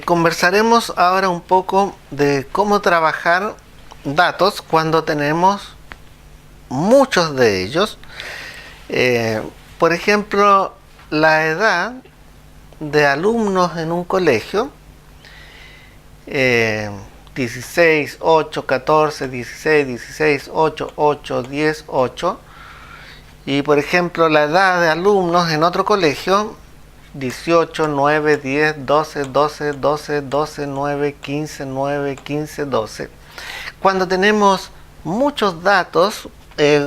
Conversaremos ahora un poco de cómo trabajar datos cuando tenemos muchos de ellos. Por ejemplo, la edad de alumnos en un colegio, 16, 8, 14, 16, 16, 8, 8, 10, 8. Y por ejemplo, la edad de alumnos en otro colegio, 18, 9, 10, 12, 12, 12, 12, 9, 15, 9, 15, 12. Cuando tenemos muchos datos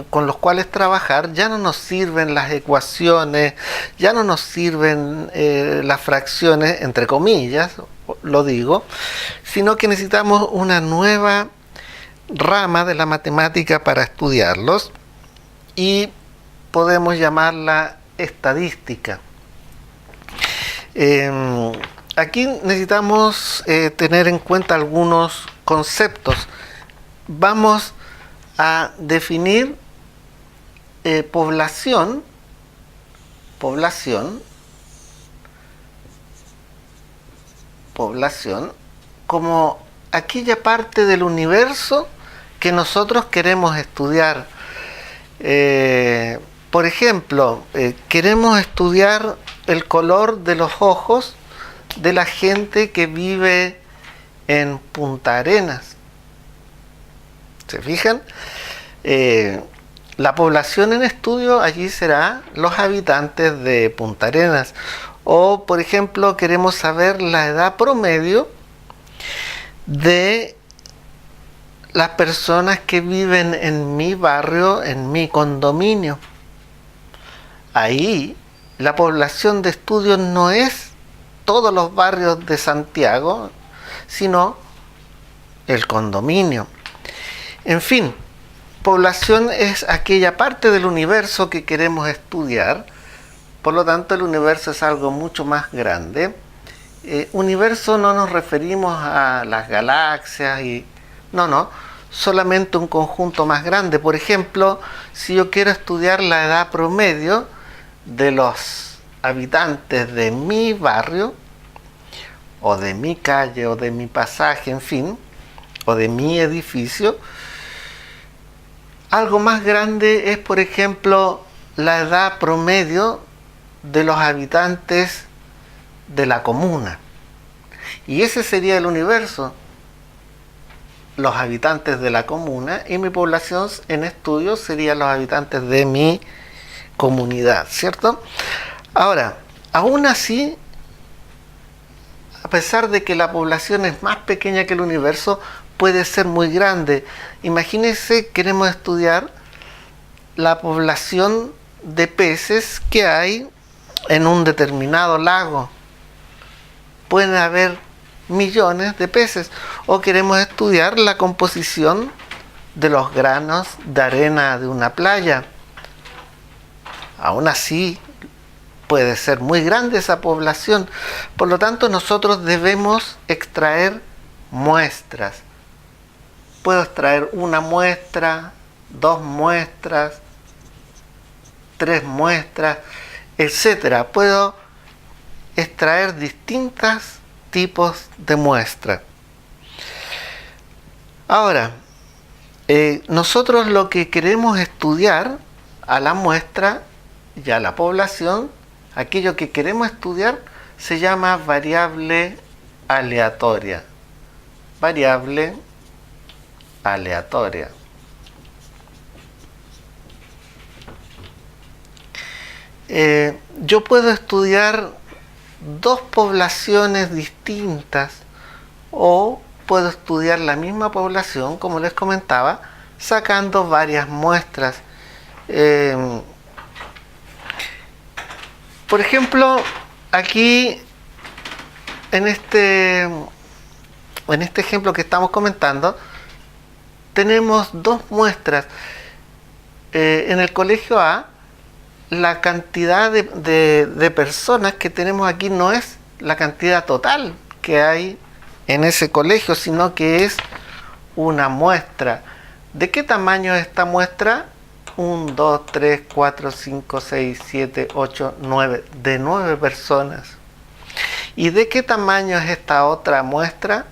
con los cuales trabajar, ya no nos sirven las ecuaciones, ya no nos sirven las fracciones, entre comillas, lo digo, sino que necesitamos una nueva rama de la matemática para estudiarlos y podemos llamarla estadística. Aquí necesitamos tener en cuenta algunos conceptos. Vamos a definir población como aquella parte del universo que nosotros queremos estudiar. Por ejemplo, queremos estudiar el color de los ojos de la gente que vive en Punta Arenas. ¿Se fijan? La población en estudio allí será los habitantes de Punta Arenas. O, por ejemplo, queremos saber la edad promedio de las personas que viven en mi barrio, en mi condominio. Ahí la población de estudio no es todos los barrios de Santiago, sino el condominio. En fin, población es aquella parte del universo que queremos estudiar. Por lo tanto, el universo es algo mucho más grande. Universo no nos referimos a las galaxias y no, solamente un conjunto más grande. Por ejemplo, si yo quiero estudiar la edad promedio de los habitantes de mi barrio, o de mi calle, o de mi pasaje, en fin, o de mi edificio, algo más grande es, por ejemplo, la edad promedio de los habitantes de la comuna. Y ese sería el universo, los habitantes de la comuna, y mi población en estudio serían los habitantes de mi comunidad, ¿cierto? Ahora, aún así, a pesar de que la población es más pequeña que el universo, puede ser muy grande. Imagínense, queremos estudiar la población de peces que hay en un determinado lago. Pueden haber millones de peces. O queremos estudiar la composición de los granos de arena de una playa. Aún así, puede ser muy grande esa población. Por lo tanto, nosotros debemos extraer muestras. Puedo extraer una muestra, 2 muestras, 3 muestras, etcétera. Puedo extraer distintos tipos de muestras. Ahora, nosotros lo que queremos estudiar a la muestra y a la población, aquello que queremos estudiar se llama variable aleatoria. Variable aleatoria. Yo puedo estudiar 2 poblaciones distintas o puedo estudiar la misma población, como les comentaba, sacando varias muestras. Por ejemplo, aquí en este ejemplo que estamos comentando, tenemos 2 muestras. En el colegio A, la cantidad de personas que tenemos aquí no es la cantidad total que hay en ese colegio, sino que es una muestra. ¿De qué tamaño es esta muestra? 1, 2, 3, 4, 5, 6, 7, 8, 9. De 9 personas. ¿Y de qué tamaño es esta otra muestra?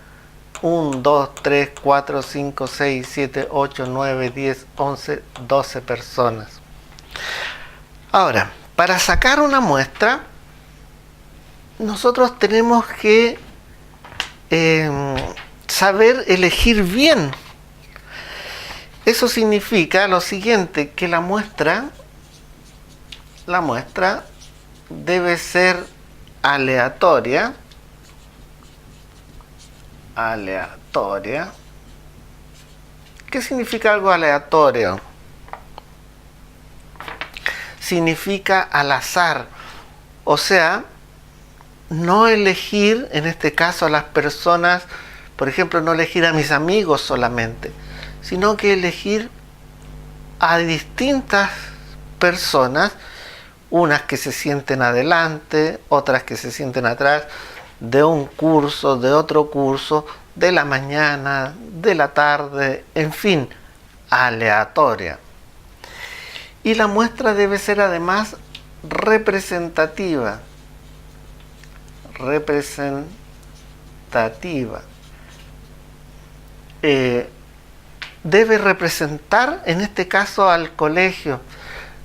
1, 2, 3, 4, 5, 6, 7, 8, 9, 10, 11, 12 personas. Ahora, para sacar una muestra, nosotros tenemos que saber elegir bien. Eso significa lo siguiente, que la muestra debe ser aleatoria. ¿Qué significa algo aleatorio? Significa al azar, o sea, no elegir, en este caso a las personas, por ejemplo, no elegir a mis amigos solamente, sino que elegir a distintas personas, unas que se sienten adelante, otras que se sienten atrás, de un curso, de otro curso, de la mañana, de la tarde, en fin, aleatoria. Y la muestra debe ser además representativa. Debe representar, en este caso, al colegio.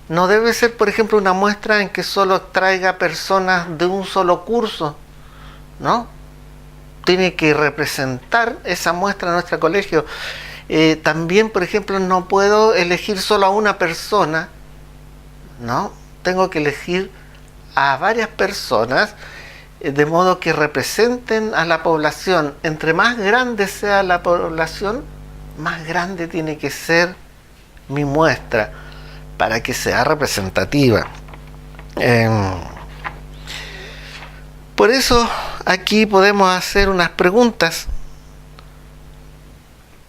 No debe ser, por ejemplo, una muestra en que solo traiga personas de un solo curso, ¿no? Tiene que representar esa muestra a nuestro colegio. También, por ejemplo, no puedo elegir solo a una persona, ¿no? Tengo que elegir a varias personas, de modo que representen a la población. Entre más grande sea la población, más grande tiene que ser mi muestra para que sea representativa. Por eso aquí podemos hacer unas preguntas.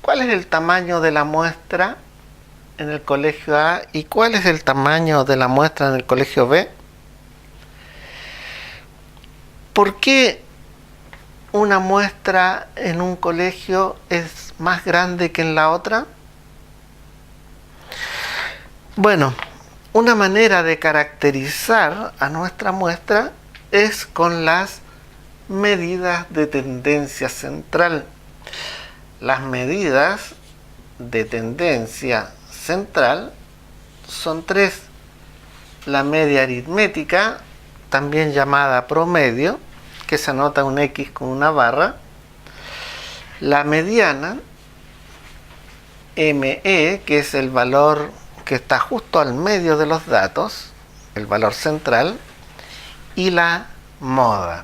¿Cuál es el tamaño de la muestra en el colegio A y cuál es el tamaño de la muestra en el colegio B? ¿Por qué una muestra en un colegio es más grande que en la otra? Bueno, una manera de caracterizar a nuestra muestra es con las medidas de tendencia central. Las medidas de tendencia central son tres: la media aritmética, también llamada promedio, que se anota un X con una barra; la mediana, ME, que es el valor que está justo al medio de los datos, el valor central; y la moda.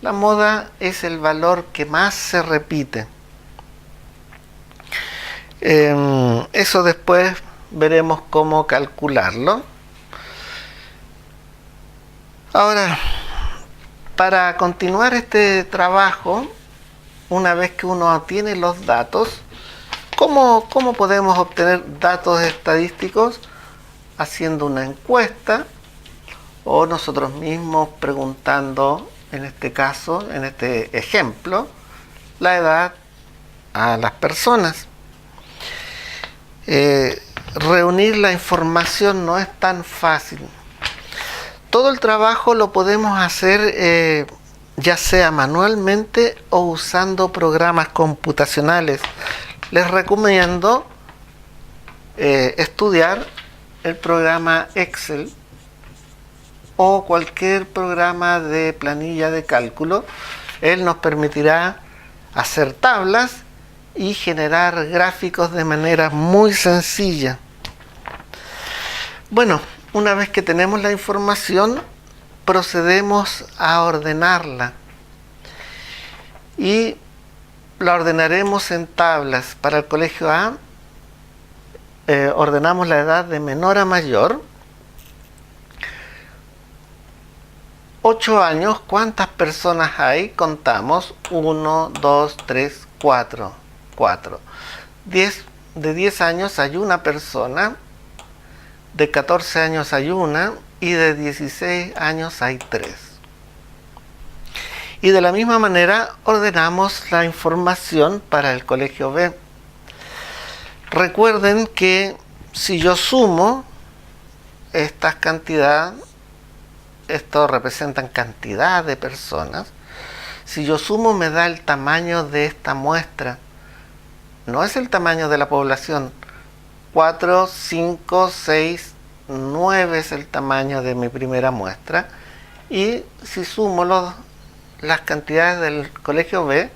La moda es el valor que más se repite. Eso después veremos cómo calcularlo. Ahora, para continuar este trabajo, una vez que uno tiene los datos, ¿cómo podemos obtener datos estadísticos? Haciendo una encuesta o nosotros mismos preguntando, en este caso, en este ejemplo, la edad a las personas. Reunir la información no es tan fácil. Todo el trabajo lo podemos hacer ya sea manualmente o usando programas computacionales. Les recomiendo estudiar el programa Excel o cualquier programa de planilla de cálculo. Él nos permitirá hacer tablas y generar gráficos de manera muy sencilla. Bueno, una vez que tenemos la información, procedemos a ordenarla y la ordenaremos en tablas. Para el colegio A, ordenamos la edad de menor a mayor. 8 años, ¿cuántas personas hay? Contamos: 1, 2, 3, 4. 4. De 10 años hay una persona, de 14 años hay una y de 16 años hay 3. Y de la misma manera ordenamos la información para el colegio B. Recuerden que si yo sumo estas cantidades, esto representan cantidad de personas. Si yo sumo me da el tamaño de esta muestra. No es el tamaño de la población. 4, 5, 6, 9 es el tamaño de mi primera muestra. Y si sumo las cantidades del colegio B,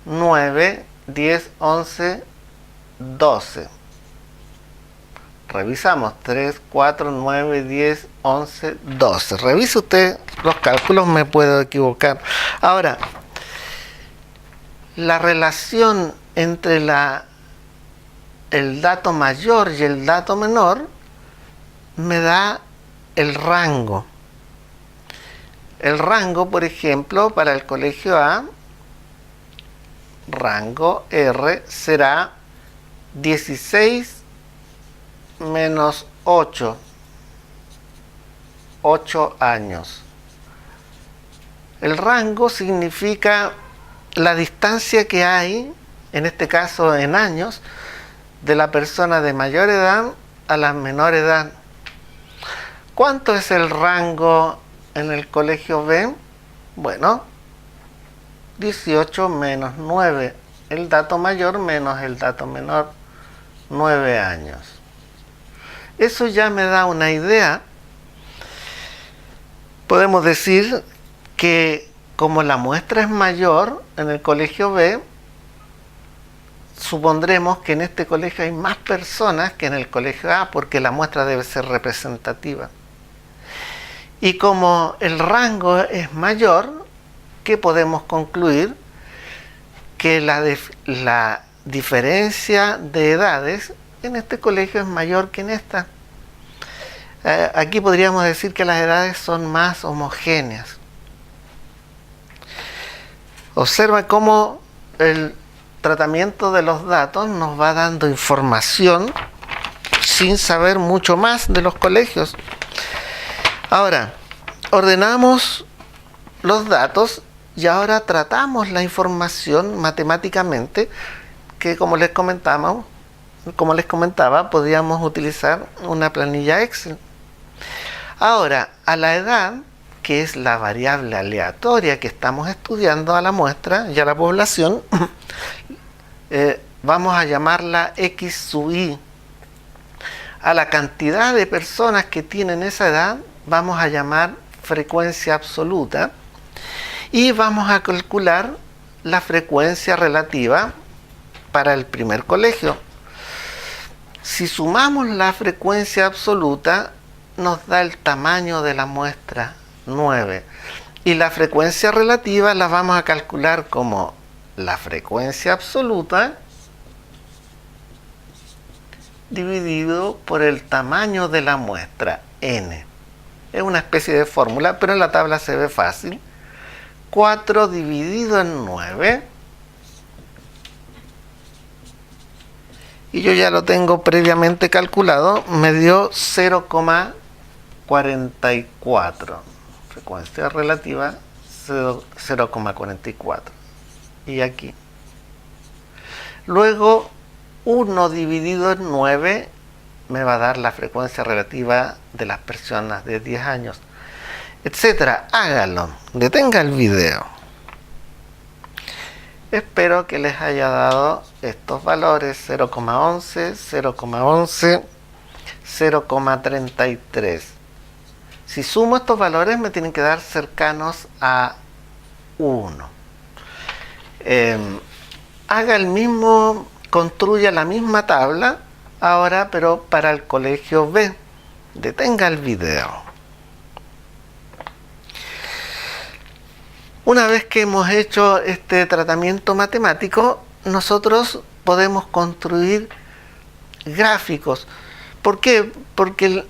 9, 10, 11, 12. Revisamos 3, 4, 9, 10, 11, 12. Revise usted los cálculos, me puedo equivocar. Ahora, la relación entre el dato mayor y el dato menor me da el rango. El rango, por ejemplo, para el colegio A, rango R será 16 menos 8 años. El rango significa la distancia que hay, en este caso en años, de la persona de mayor edad a la menor edad. ¿Cuánto es el rango en el colegio B? Bueno, 18 menos 9, el dato mayor menos el dato menor, 9 años. Eso ya me da una idea. Podemos decir que como la muestra es mayor en el colegio B, supondremos que en este colegio hay más personas que en el colegio A, porque la muestra debe ser representativa. Y como el rango es mayor, ¿qué podemos concluir? Que la diferencia de edades en este colegio es mayor que en esta. Aquí podríamos decir que las edades son más homogéneas. Observa cómo el tratamiento de los datos nos va dando información sin saber mucho más de los colegios. Ahora, ordenamos los datos y ahora tratamos la información matemáticamente, que como les comentaba, podíamos utilizar una planilla Excel. Ahora, a la edad, que es la variable aleatoria que estamos estudiando a la muestra y a la población, vamos a llamarla X sub I. A la cantidad de personas que tienen esa edad vamos a llamar frecuencia absoluta y vamos a calcular la frecuencia relativa para el primer colegio. Si sumamos la frecuencia absoluta, nos da el tamaño de la muestra, 9. Y la frecuencia relativa la vamos a calcular como la frecuencia absoluta dividido por el tamaño de la muestra, n. Es una especie de fórmula, pero en la tabla se ve fácil. 4 dividido en 9. Y yo ya lo tengo previamente calculado, me dio 0,44. Frecuencia relativa 0,44. Y aquí. Luego 1 dividido en 9 me va a dar la frecuencia relativa de las personas de 10 años, etcétera. Hágalo, detenga el video. Espero que les haya dado estos valores: 0,11, 0,11, 0,33. Si sumo estos valores me tienen que dar cercanos a 1. Haga el mismo, construya la misma tabla ahora, pero para el colegio B. Detenga el video. Una vez que hemos hecho este tratamiento matemático, nosotros podemos construir gráficos. ¿Por qué? Porque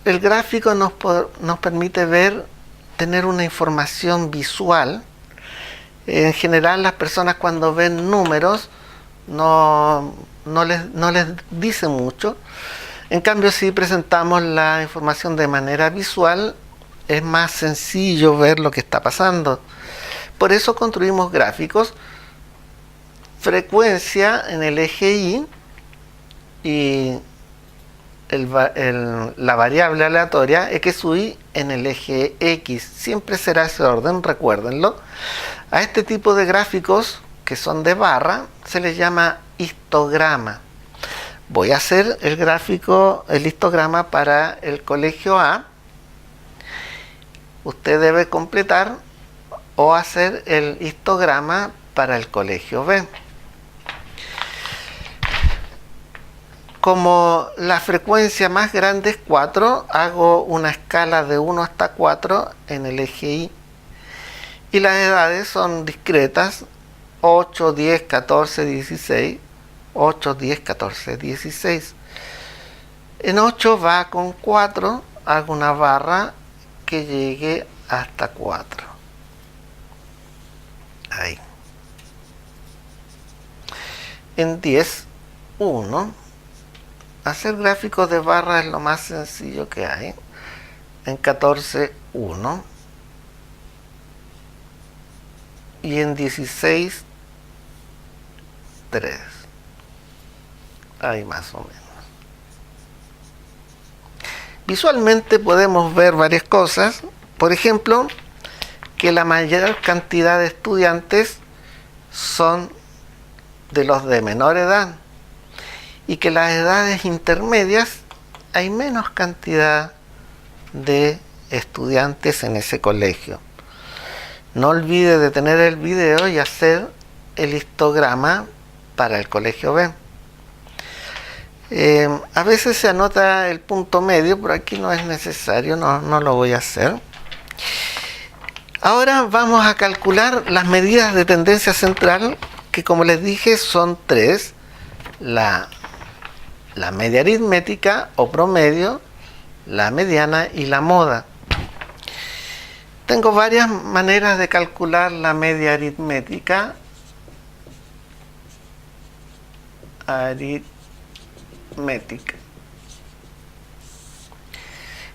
el gráfico nos permite tener una información visual. En general, las personas cuando ven números no les dice mucho. En cambio, si presentamos la información de manera visual, es más sencillo ver lo que está pasando. Por eso construimos gráficos. Frecuencia en el eje Y y la variable aleatoria X sub I en el eje X. Siempre será ese orden, recuérdenlo. A este tipo de gráficos que son de barra se les llama histograma. Voy a hacer el gráfico, el histograma para el colegio A. Usted debe completar o hacer el histograma para el colegio B. Como la frecuencia más grande es 4, hago una escala de 1 hasta 4 en el eje Y. Y las edades son discretas: 8, 10, 14, 16. 8, 10, 14, 16. En 8 va con 4, hago una barra que llegue hasta 4. Ahí. En 10, 1. Hacer gráficos de barra es lo más sencillo que hay. En 14, 1. Y en 16, 3. Ahí más o menos. Visualmente podemos ver varias cosas. Por ejemplo, que la mayor cantidad de estudiantes son de los de menor edad, y que las edades intermedias hay menos cantidad de estudiantes en ese colegio. No olvide detener el video y hacer el histograma para el colegio B. A veces se anota el punto medio, pero aquí no es necesario, no lo voy a hacer. Ahora vamos a calcular las medidas de tendencia central, que como les dije son 3. La media aritmética o promedio, la mediana y la moda. Tengo varias maneras de calcular la media aritmética.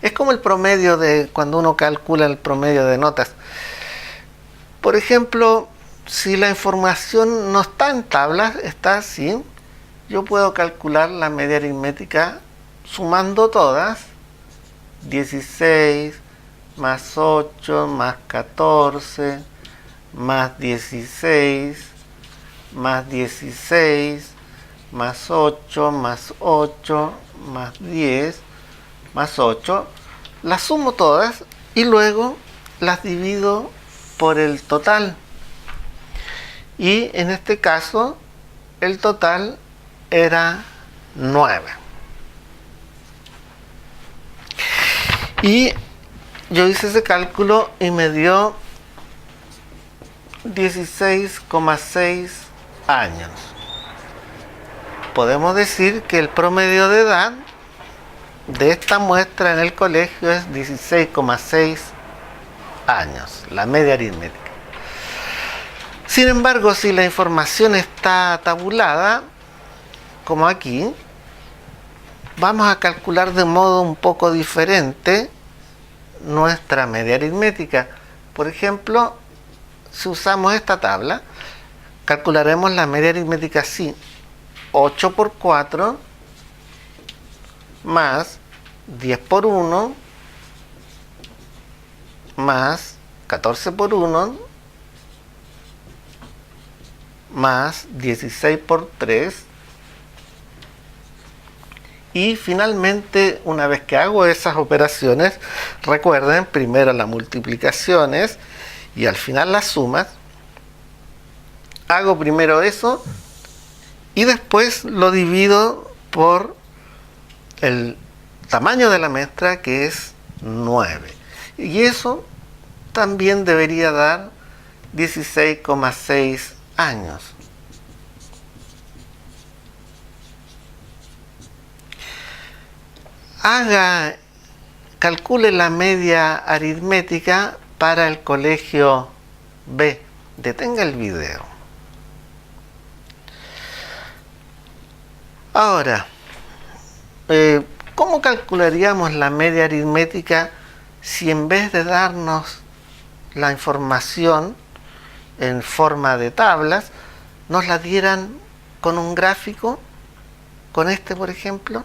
Es como el promedio de cuando uno calcula el promedio de notas. Por ejemplo, si la información no está en tablas, está así, yo puedo calcular la media aritmética sumando todas: 16 más 8 más 14 más 16 más 16 más 8 más 8 más 10 más 8. Las sumo todas y luego las divido por el total. Y en este caso el total era 9. Y yo hice ese cálculo y me dio 16,6 años. Podemos decir que el promedio de edad de esta muestra en el colegio es 16,6 años, la media aritmética. Sin embargo, si la información está tabulada, como aquí, vamos a calcular de modo un poco diferente nuestra media aritmética. Por ejemplo, si usamos esta tabla, calcularemos la media aritmética así: 8 por 4 más 10 por 1 más 14 por 1 más 16 por 3. Y finalmente, una vez que hago esas operaciones, recuerden, primero las multiplicaciones y al final las sumas. Hago primero eso y después lo divido por el tamaño de la muestra, que es 9. Y eso también debería dar 16,6 años. Calcule la media aritmética para el colegio B. Detenga el video. Ahora, ¿cómo calcularíamos la media aritmética si en vez de darnos la información en forma de tablas, nos la dieran con un gráfico, con este por ejemplo?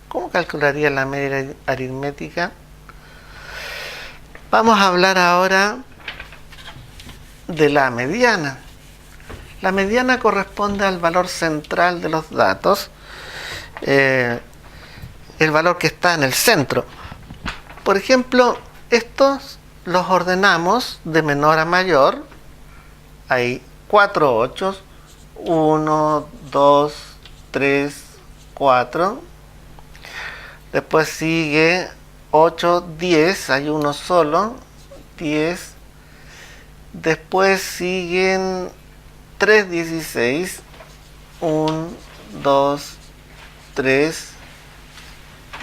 ¿Cómo calcularía la media aritmética? Vamos a hablar ahora de la mediana. La mediana corresponde al valor central de los datos, el valor que está en el centro. Por ejemplo, estos los ordenamos de menor a mayor. Hay 4 ochos, 1, 2, 3, 4. Después sigue 8, 10, hay uno solo, 10. Después siguen 3, 16, 1, 2, 3.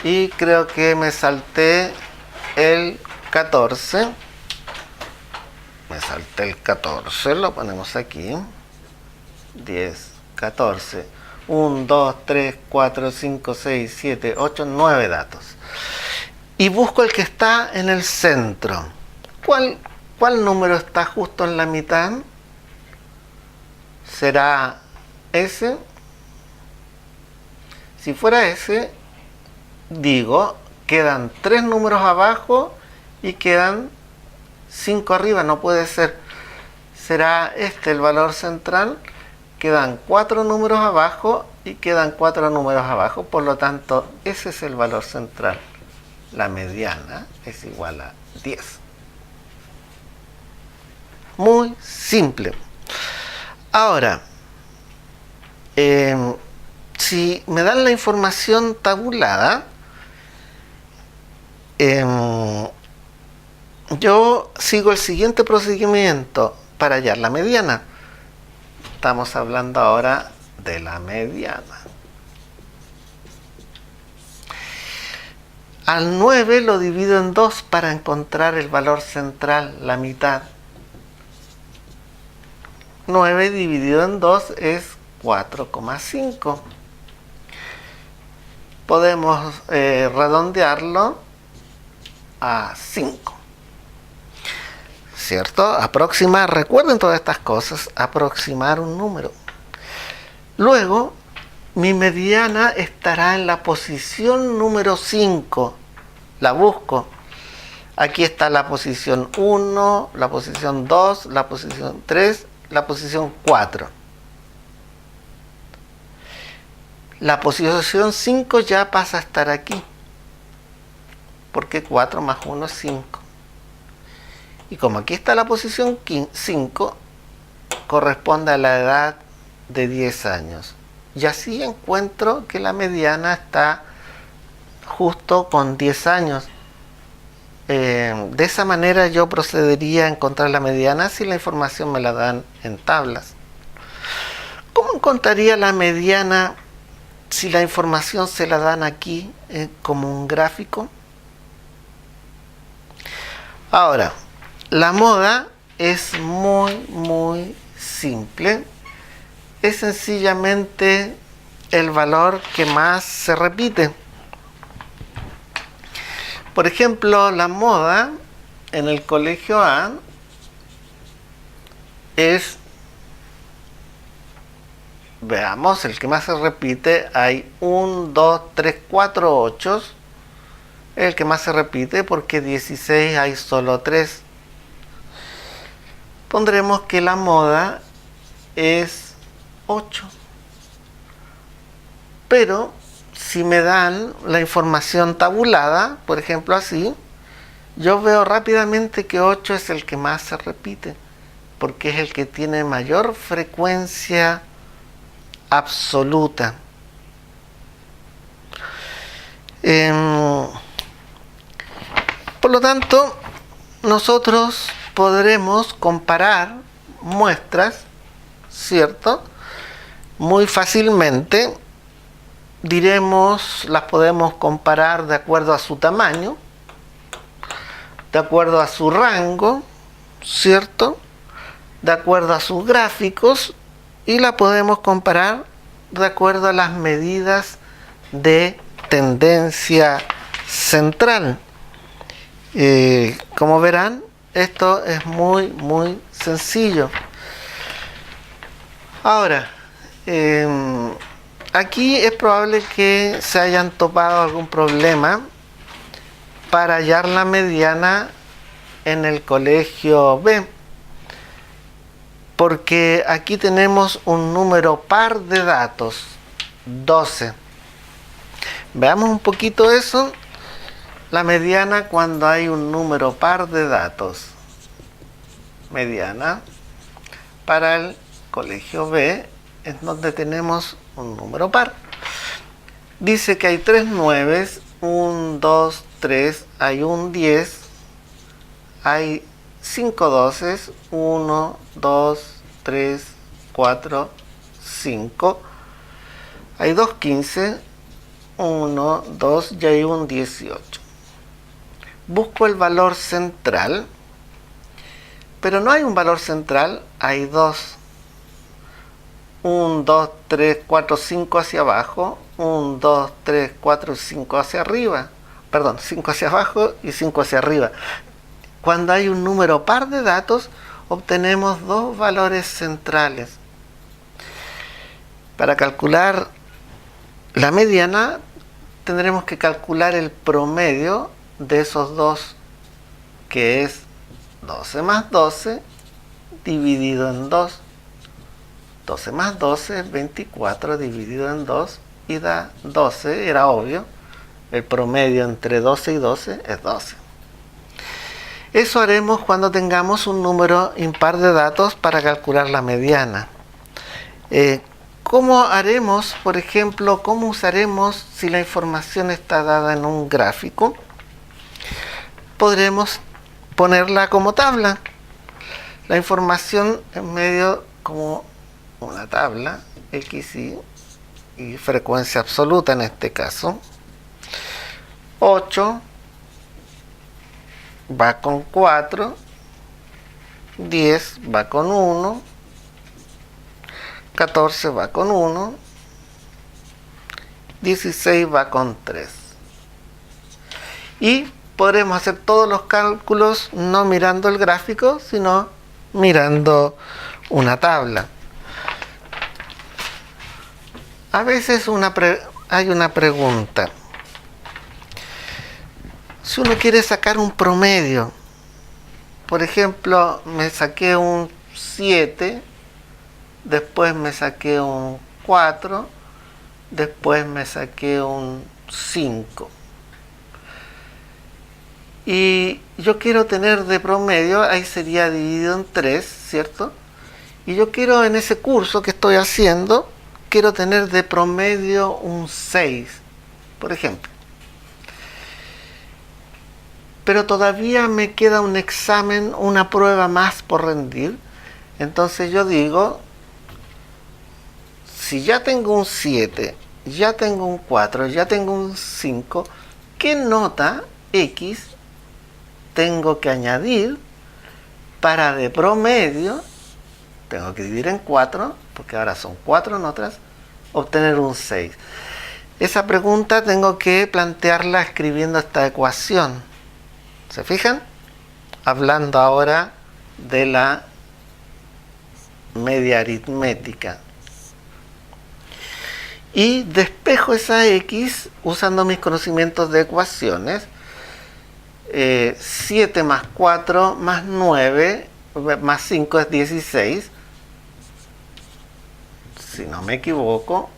Y creo que me salté el 14. Me salté el 14, lo ponemos aquí. 10, 14. 1, 2, 3, 4, 5, 6, 7, 8, 9 datos. Y busco el que está en el centro. ¿Cuál número está justo en la mitad? ¿Será ese? Si fuera ese, digo, quedan 3 números abajo y quedan 5 arriba. No puede ser. ¿Será este el valor central? Quedan 4 números abajo y quedan 4 números abajo. Por lo tanto, ese es el valor central. La mediana es igual a 10. Muy simple. Ahora, si me dan la información tabulada, yo sigo el siguiente procedimiento para hallar la mediana. Estamos hablando ahora de la mediana. Al 9 lo divido en 2 para encontrar el valor central, la mitad. 9 dividido en 2 es 4,5. Podemos redondearlo a 5. ¿Cierto? Aproximar, recuerden todas estas cosas, aproximar un número. Luego, mi mediana estará en la posición número 5. La busco. Aquí está la posición 1, la posición 2, la posición 3, la posición 4. La posición 5 ya pasa a estar aquí, porque 4 más 1 es 5. Y como aquí está la posición 5, corresponde a la edad de 10 años. Y así encuentro que la mediana está justo con 10 años. De esa manera yo procedería a encontrar la mediana si la información me la dan en tablas. ¿Cómo encontraría la mediana si la información se la dan aquí como un gráfico? Ahora, la moda es muy simple. Es sencillamente el valor que más se repite. Por ejemplo, la moda en el colegio A es, veamos, el que más se repite. Hay 1, 2, 3, 4 8. El que más se repite porque 16 hay solo 3. Pondremos que la moda es 8. Pero si me dan la información tabulada, por ejemplo así, yo veo rápidamente que 8 es el que más se repite, porque es el que tiene mayor frecuencia absoluta. Por lo tanto, nosotros podremos comparar muestras, ¿cierto? Muy fácilmente. Diremos, las podemos comparar de acuerdo a su tamaño, de acuerdo a su rango, ¿cierto? De acuerdo a sus gráficos, y la podemos comparar de acuerdo a las medidas de tendencia central. Como verán, esto es muy sencillo. Ahora, aquí es probable que se hayan topado algún problema para hallar la mediana en el colegio B, porque aquí tenemos un número par de datos, 12. Veamos un poquito eso. La mediana cuando hay un número par de datos. Mediana para el colegio B es donde tenemos un número par. Dice que hay 3 nueves, 1, 2, 3, hay un 10, hay 5 doces, 1, 2, 3, 4, 5, hay 2 15, 1, 2 y hay un 18. Busco el valor central, pero no hay un valor central, hay 2. 1, 2, 3, 4, 5 hacia abajo, 1, 2, 3, 4, 5 hacia arriba. Perdón, 5 hacia abajo y 5 hacia arriba. Cuando hay un número par de datos, obtenemos 2 valores centrales. Para calcular la mediana, tendremos que calcular el promedio de esos dos, que es 12 más 12 dividido en 2. 12 más 12 es 24 dividido en 2 y da 12, era obvio. El promedio entre 12 y 12 es 12. Eso haremos cuando tengamos un número impar de datos para calcular la mediana. ¿Cómo haremos, por ejemplo, cómo usaremos si la información está dada en un gráfico? Podremos ponerla como tabla. La información en medio como una tabla, X, y frecuencia absoluta en este caso. 8 va con 4, 10 va con 1, 14 va con 1, 16 va con 3. Y podremos hacer todos los cálculos no mirando el gráfico, sino mirando una tabla. A veces hay una pregunta. Si uno quiere sacar un promedio, por ejemplo, me saqué un 7, después me saqué un 4, después me saqué un 5. Y yo quiero tener de promedio, ahí sería dividido en 3, ¿cierto? Y yo quiero en ese curso que estoy haciendo, quiero tener de promedio un 6, por ejemplo. Pero todavía me queda un examen, una prueba más por rendir. Entonces yo digo, si ya tengo un 7, ya tengo un 4, ya tengo un 5, ¿qué nota X tengo que añadir para de promedio, tengo que dividir en 4, porque ahora son 4 notas, obtener un 6? Esa pregunta tengo que plantearla escribiendo esta ecuación. ¿Se fijan? Hablando ahora de la media aritmética. Y despejo esa X usando mis conocimientos de ecuaciones. 7 más 4 más 9 más 5 es 16. Si no me equivoco,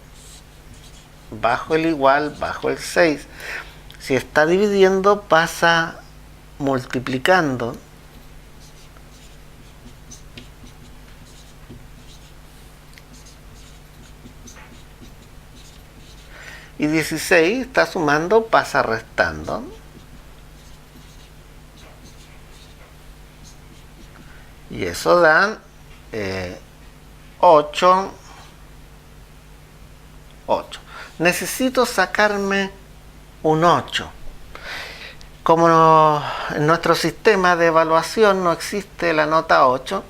bajo el igual, bajo el 6. Si está dividiendo, pasa multiplicando. Y 16 está sumando, pasa restando. Y eso da 8. Necesito sacarme un 8. Como en nuestro sistema de evaluación no existe la nota 8,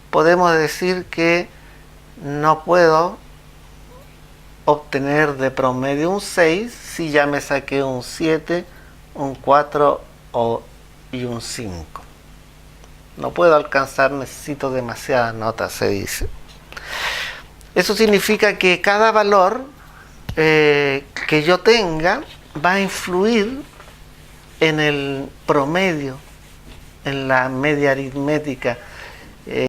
podemos decir que no puedo obtener de promedio un 6 si ya me saqué un 7, un 4 y un 5. No puedo alcanzar, necesito demasiadas notas, se dice. Eso significa que cada valor que yo tenga va a influir en el promedio. en la media aritmética